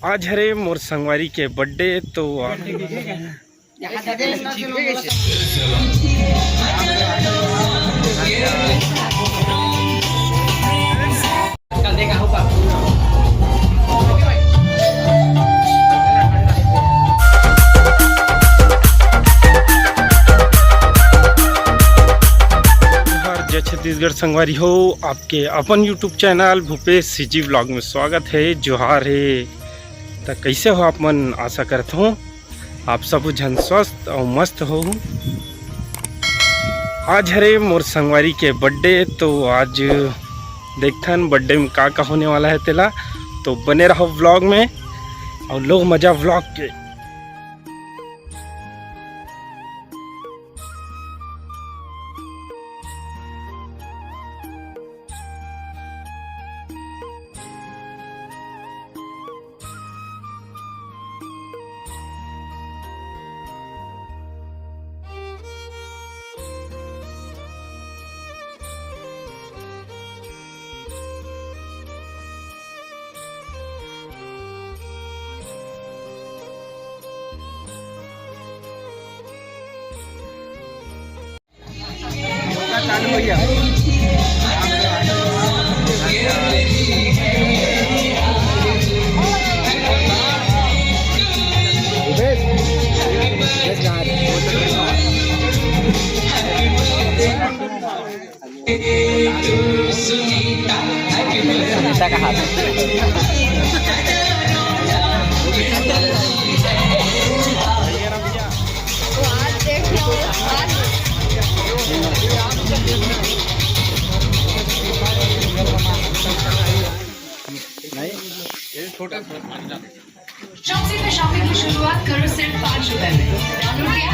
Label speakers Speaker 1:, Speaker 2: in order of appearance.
Speaker 1: आज हरे मोर संगवारी के बर्थडे तो जय छत्तीसगढ़ संगवारी हो, आपके अपन YouTube channel Bhupesh CG vlog में स्वागत है। जोहार है। तो कैसे हो आप मन? आशा करता हूँ आप सब जन स्वस्थ और मस्त हो। आज हरे मोर संगवारी के बर्थडे तो आज देखथन बर्थडे में का होने वाला है तेला, तो बने रहो व्लॉग में और लोग मजा व्लॉग के। चालू भैया सुनीता का हाथ
Speaker 2: शॉपिंग में शॉपिंग की शुरुआत करो सिर्फ 5 रुपए में। Download KIA?